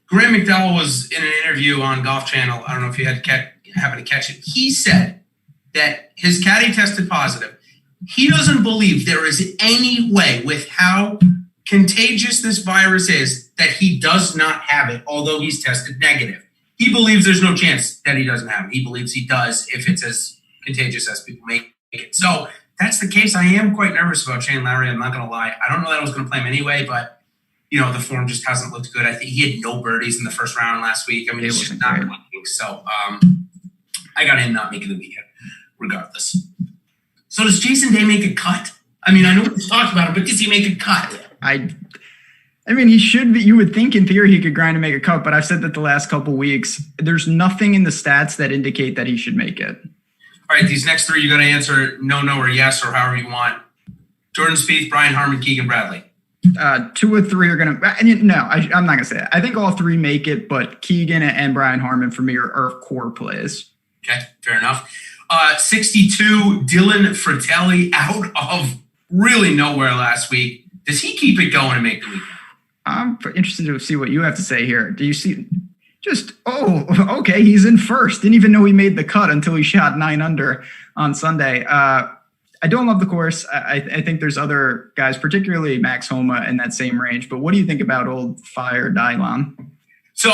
Graham McDowell was in an interview on Golf Channel. I don't know if you happened to catch it. He said that his caddy tested positive. He doesn't believe there is any way, with how contagious this virus is, that he does not have it, although he's tested negative. He believes there's no chance that he doesn't have it. He believes he does if it's as contagious as people make it. So that's the case. I am quite nervous about Shane Lowry. I'm not going to lie. I don't know that I was going to play him anyway, but the form just hasn't looked good. I think he had no birdies in the first round last week. I mean, it's just not working. So I got him not making the weekend regardless. So does Jason Day make a cut? I mean, I know we've talked about it, but does he make a cut? I mean, he should be. You would think in theory he could grind and make a cut, but I've said that the last couple weeks. There's nothing in the stats that indicate that he should make it. All right, these next 3 you got to answer no, or yes, or however you want. Jordan Spieth, Brian Harman, Keegan Bradley. 2 or 3 are going to – no, I'm not going to say that. I think all 3 make it, but Keegan and Brian Harman for me are core plays. Okay, fair enough. 62, Dylan Fratelli out of really nowhere last week. Does he keep it going and make the weekend? I'm interested to see what you have to say here. Do you see okay, he's in first. Didn't even know he made the cut until he shot 9 under on Sunday. I don't love the course. I think there's other guys, particularly Max Homa, in that same range. But what do you think about old Fire Dylon? So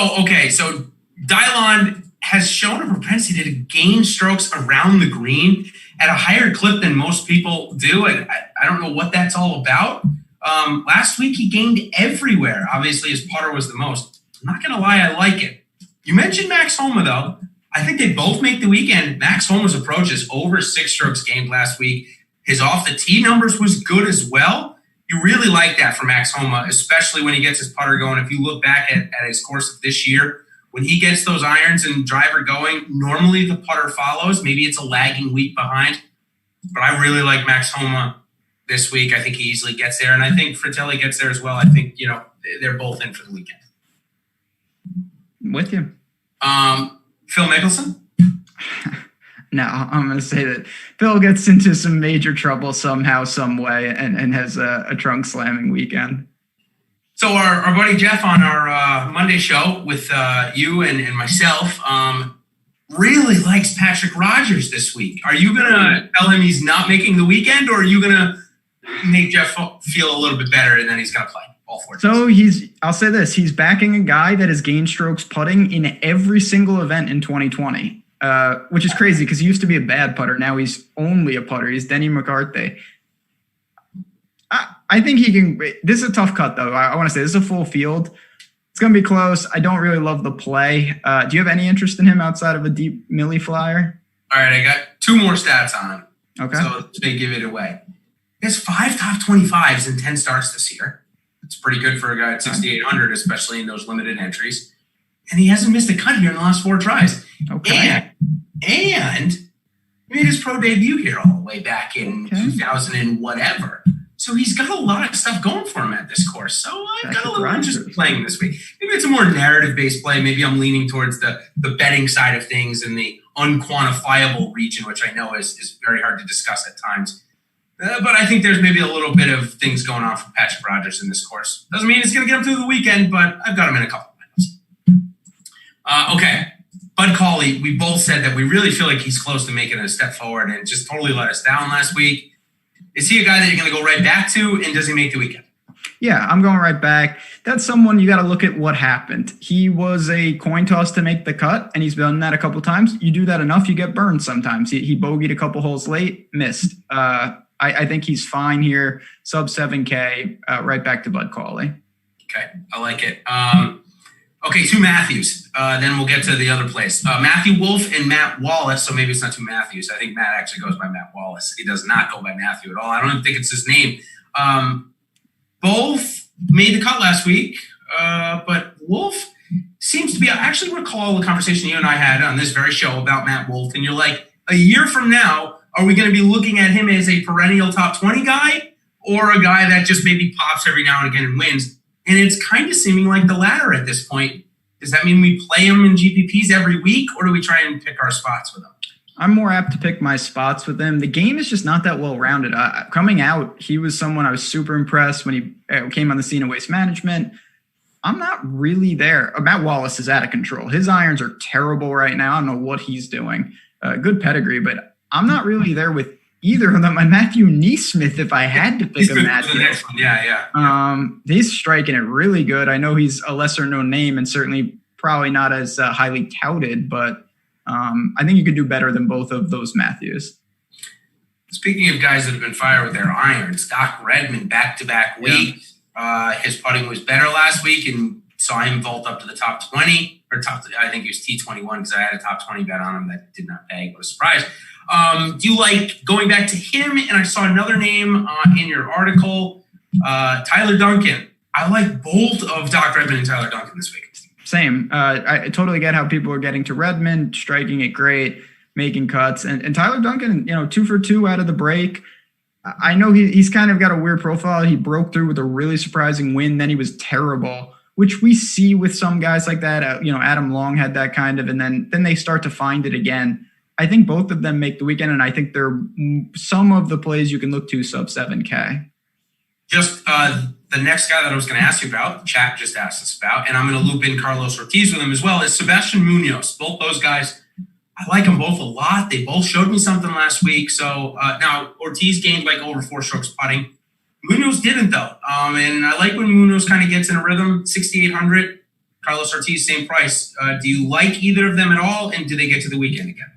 Dylon has shown a propensity to gain strokes around the green at a higher clip than most people do. And I don't know what that's all about. Last week, he gained everywhere. Obviously, his putter was the most. I'm not going to lie, I like it. You mentioned Max Homa, though. I think they both make the weekend. Max Homa's approach is over 6 strokes gained last week. His off-the-tee numbers was good as well. You really like that for Max Homa, especially when he gets his putter going. If you look back at his course of this year, when he gets those irons and driver going, normally the putter follows. Maybe it's a lagging week behind. But I really like Max Homa this week. I think he easily gets there. And I think Fratelli gets there as well. I think, they're both in for the weekend. With you. Phil Mickelson? No, I'm going to say that Phil gets into some major trouble somehow, some way, and has a trunk slamming weekend. So our buddy Jeff on our Monday show with you and myself really likes Patrick Rodgers this week. Are you going to tell him he's not making the weekend, or are you going to make Jeff feel a little bit better and then he's going to play all 4 days? So I'll say this, he's backing a guy that has gained strokes putting in every single event in 2020. Which is crazy because he used to be a bad putter. Now he's only a putter. He's Denny McCarthy. I think he can. This is a tough cut, though. I want to say this is a full field. It's going to be close. I don't really love the play. Do you have any interest in him outside of a deep Millie flyer? All right, I got 2 more stats on him. Okay. So they give it away. He has 5 top 25s in 10 starts this year. It's pretty good for a guy at 6,800, especially in those limited entries. And he hasn't missed a cut here in the last 4 tries. Okay. And he made his pro debut here all the way back in 2000 and whatever. So he's got a lot of stuff going for him at this course. So I've got a little interest in playing this week. Maybe it's a more narrative-based play. Maybe I'm leaning towards the betting side of things and the unquantifiable region, which I know is very hard to discuss at times. But I think there's maybe a little bit of things going on for Patrick Rodgers in this course. Doesn't mean it's going to get him through the weekend, but I've got him in a couple of minutes. Okay. Bud Cauley, we both said that we really feel like he's close to making a step forward and just totally let us down last week. Is he a guy that you're going to go right back to, and does he make the weekend? Yeah, I'm going right back. That's someone you got to look at what happened. He was a coin toss to make the cut, and he's done that a couple times. You do that enough, you get burned sometimes. He bogeyed a couple holes late, missed. I think he's fine here. Sub 7K, right back to Bud Cauley. Okay, I like it. Okay, two Matthews. Then we'll get to the other place. Matthew Wolf and Matt Wallace. So maybe it's not two Matthews. I think Matt actually goes by Matt Wallace. He does not go by Matthew at all. I don't even think it's his name. Both made the cut last week, but Wolf seems to be. I actually recall the conversation you and I had on this very show about Matt Wolf, and you're like, a year from now, are we going to be looking at him as a perennial top 20 guy or a guy that just maybe pops every now and again and wins? And it's kind of seeming like the latter at this point. Does that mean we play him in GPPs every week, or do we try and pick our spots with him? I'm more apt to pick my spots with him. The game is just not that well-rounded. Coming out, he was someone I was super impressed when he came on the scene of Waste Management. I'm not really there. Matt Wallace is out of control. His irons are terrible right now. I don't know what he's doing. Good pedigree, but I'm not really there with either of them. And Matthew Neesmith, if I had to pick a Matthew. Yeah. He's striking it really good. I know he's a lesser-known name and certainly probably not as highly touted, but I think you could do better than both of those Matthews. Speaking of guys that have been fired with their irons, Doc Redman back-to-back week. His putting was better last week and saw him vault up to the top 20 or I think he was T21 because I had a top 20 bet on him that did not pay. What a surprise. Do you like going back to him? And I saw another name in your article, Tyler Duncan. I like both of Doc Redman and Tyler Duncan this week. Same. I totally get how people are getting to Redmond, striking it great, making cuts. And Tyler Duncan, 2 for 2 out of the break. I know he's kind of got a weird profile. He broke through with a really surprising win. Then he was terrible, which we see with some guys like that. Adam Long had that kind of, and then they start to find it again. I think both of them make the weekend, and I think they're some of the plays you can look to sub 7K. Just the next guy that I was going to ask you about, the chat just asked us about, and I'm going to loop in Carlos Ortiz with him as well, is Sebastian Munoz. Both those guys, I like them both a lot. They both showed me something last week. So now Ortiz gained like over 4 strokes putting. Munoz didn't, though. And I like when Munoz kind of gets in a rhythm, 6,800. Carlos Ortiz, same price. Do you like either of them at all, and do they get to the weekend again?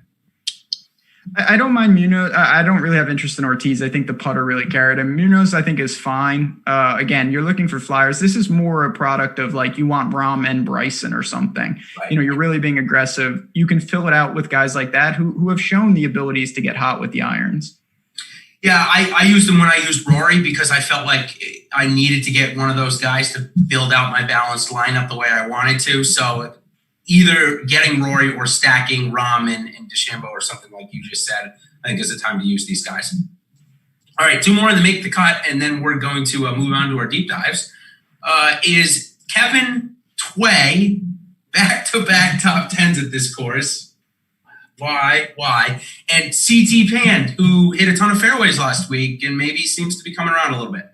I don't mind Munoz. I don't really have interest in Ortiz. I think the putter really carried him. Munoz, I think, is fine. Again, you're looking for flyers. This is more a product of like you want Rahm and Bryson or something. Right. You're really being aggressive. You can fill it out with guys like that who have shown the abilities to get hot with the irons. Yeah, I used them when I used Rory because I felt like I needed to get one of those guys to build out my balanced lineup the way I wanted to. So either getting Rory or stacking Rahm and DeChambeau or something like you just said, I think is the time to use these guys. All right, 2 more to make the cut, and then we're going to move on to our deep dives. Is Kevin Tway back-to-back top 10s at this course? Why? And CT Pan, who hit a ton of fairways last week and maybe seems to be coming around a little bit.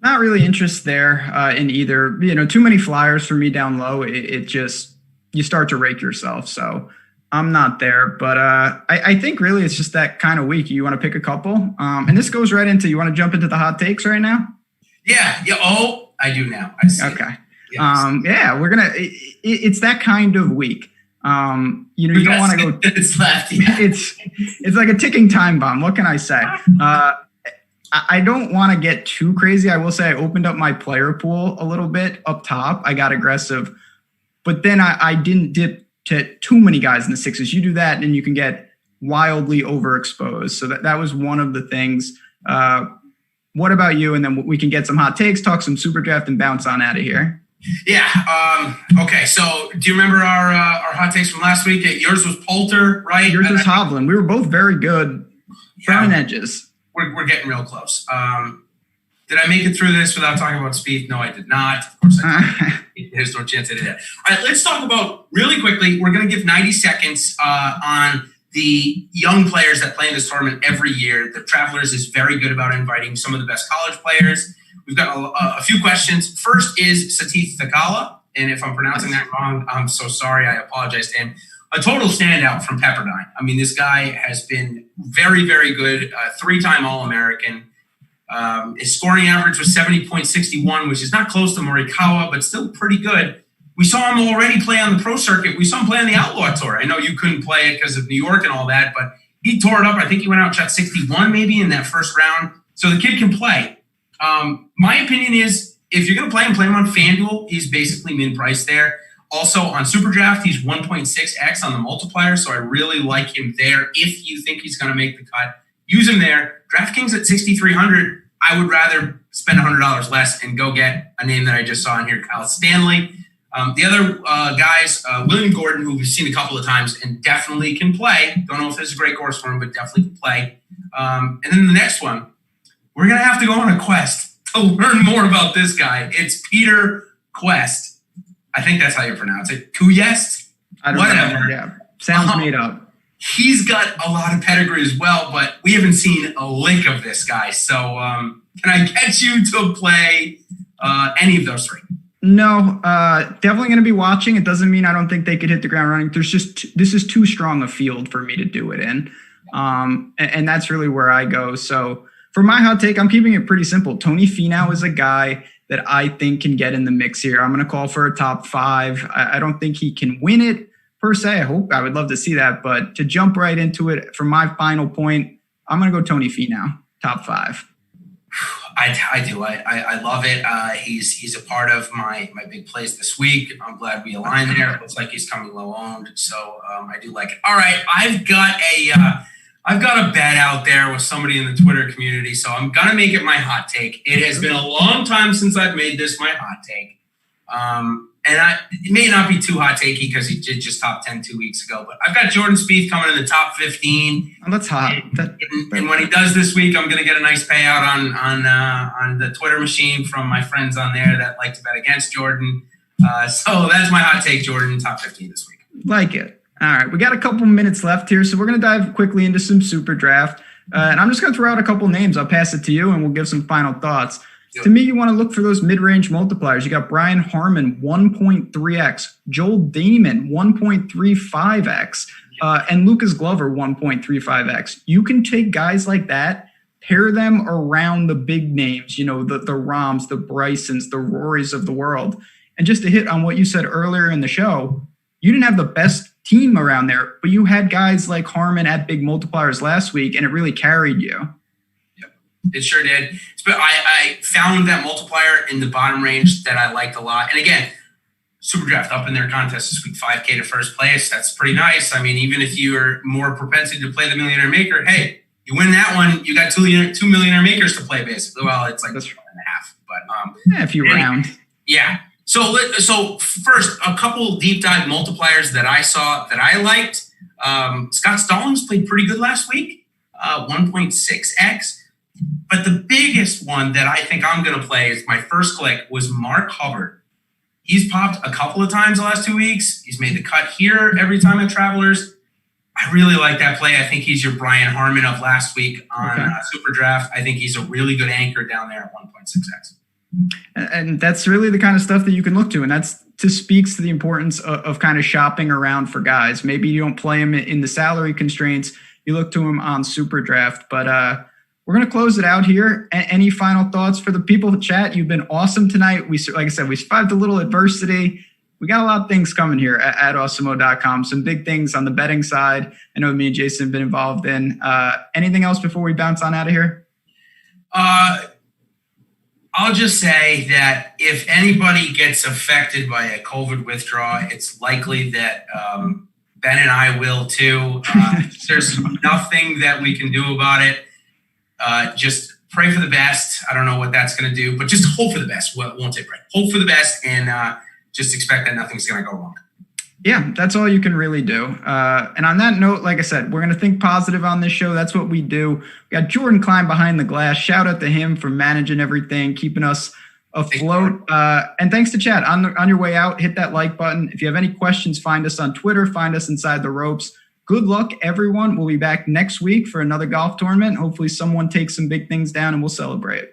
Not really interest there in either. Too many flyers for me down low. It just, you start to rake yourself. So I'm not there. But I think really it's just that kind of week. You want to pick a couple. And this goes right into, you want to jump into the hot takes right now? Yeah. Oh, I do now. I see. Okay. Yes. We're going to, it's that kind of week. You don't want to go. It's left. Yeah. It's like a ticking time bomb. What can I say? I don't want to get too crazy. I will say I opened up my player pool a little bit up top. I got aggressive, but then I didn't dip to too many guys in the 6s. You do that and you can get wildly overexposed. So that was one of the things. What about you? And then we can get some hot takes, talk some SuperDraft, and bounce on out of here. Yeah. Okay. So do you remember our hot takes from last week? Yours was Poulter, right? Yours was Hovland. We were both very good. Firm edges. We're getting real close. Did I make it through this without talking about speed? No, I did not. Of course I did. There's no chance I did that. All right, let's talk about, really quickly, we're going to give 90 seconds on the young players that play in this tournament every year. The Travelers is very good about inviting some of the best college players. We've got a few questions. First is Satith Thakala, and if I'm pronouncing that wrong, I'm so sorry. I apologize to him. A total standout from Pepperdine. I mean, this guy has been very, very good. 3-time All-American. His scoring average was 70.61, which is not close to Morikawa, but still pretty good. We saw him already play on the pro circuit. We saw him play on the Outlaw Tour. I know you couldn't play it because of New York and all that, but he tore it up. I think he went out and shot 61 maybe in that first round. So the kid can play. My opinion is if you're going to play him on FanDuel. He's basically min-priced there. Also on SuperDraft, he's 1.6x on the multiplier, so I really like him there. If you think he's going to make the cut, use him there. DraftKings at 6,300, I would rather spend $100 less and go get a name that I just saw in here, Kyle Stanley. The other guys, William Gordon, who we've seen a couple of times and definitely can play. Don't know if this is a great course for him, but definitely can play. And then the next one, we're going to have to go on a quest to learn more about this guy. It's Peter Quest. I think that's how you pronounce it. Kuyest? I don't know. Yeah. Sounds made up. He's got a lot of pedigree as well, but we haven't seen a lick of this guy. So can I get you to play any of those three? No, definitely going to be watching. It doesn't mean I don't think they could hit the ground running. This is too strong a field for me to do it in. And that's really where I go. So for my hot take, I'm keeping it pretty simple. Tony Finau is a guy that I think can get in the mix here. I'm going to call for a top 5. I don't think he can win it per se. I would love to see that. But to jump right into it, for my final point, I'm going to go Tony Finau, top 5. I do. I love it. He's a part of my big plays this week. I'm glad we aligned there. It looks like he's coming low owned, so I do like it. All right, I've got a bet out there with somebody in the Twitter community, so I'm gonna make it my hot take. It has been a long time since I've made this my hot take, and it may not be too hot takey because he did just top 10 2 weeks ago. But I've got Jordan Spieth coming in the top 15. Oh, that's hot. And when he does this week, I'm gonna get a nice payout on the Twitter machine from my friends on there that like to bet against Jordan. So that's my hot take, Jordan, top 15 this week. Like it. All right, we got a couple minutes left here, so we're going to dive quickly into some super draft. And I'm just going to throw out a couple names. I'll pass it to you, and we'll give some final thoughts. Yep. To me, you want to look for those mid-range multipliers. You got Brian Harman, 1.3x, Joel Damon, 1.35x, and Lucas Glover, 1.35x. You can take guys like that, pair them around the big names, the Rahms, the Brysons, the Rorys of the world. And just to hit on what you said earlier in the show, you didn't have the best team around there, but you had guys like Harman at big multipliers last week, and it really carried you. Yep, it sure did. But I found that multiplier in the bottom range that I liked a lot. And again, SuperDraft up in their contest this week, 5K to first place. That's pretty nice. I mean, even if you're more propensity to play the Millionaire Maker, hey, you win that one, you got two Millionaire Makers to play basically. Well, it's like 1.5, but if you round. Yeah. So first, a couple deep dive multipliers that I saw that I liked. Scott Stallings played pretty good last week, 1.6x. But the biggest one that I think I'm going to play is my first click was Mark Hubbard. He's popped a couple of times the last 2 weeks. He's made the cut here every time at Travelers. I really like that play. I think he's your Brian Harman of last week on SuperDraft. I think he's a really good anchor down there at 1.6x. And that's really the kind of stuff that you can look to. And that's speaks to the importance of kind of shopping around for guys. Maybe you don't play them in the salary constraints. You look to them on SuperDraft. But we're going to close it out here. Any final thoughts for the people in the chat? You've been awesome tonight. Like I said, we survived a little adversity. We got a lot of things coming here at Awesemo.com. Some big things on the betting side. I know me and Jason have been involved in. Anything else before we bounce on out of here? I'll just say that if anybody gets affected by a COVID withdrawal, it's likely that Ben and I will too. There's nothing that we can do about it. Just pray for the best. I don't know what that's going to do, but just hope for the best. Well, won't say pray. Hope for the best and just expect that nothing's going to go wrong. Yeah, that's all you can really do. And on that note, like I said, we're going to think positive on this show. That's what we do. We got Jordan Klein behind the glass. Shout out to him for managing everything, keeping us afloat. And thanks to Chad. On your way out, hit that like button. If you have any questions, find us on Twitter. Find us inside the ropes. Good luck, everyone. We'll be back next week for another golf tournament. Hopefully someone takes some big things down and we'll celebrate.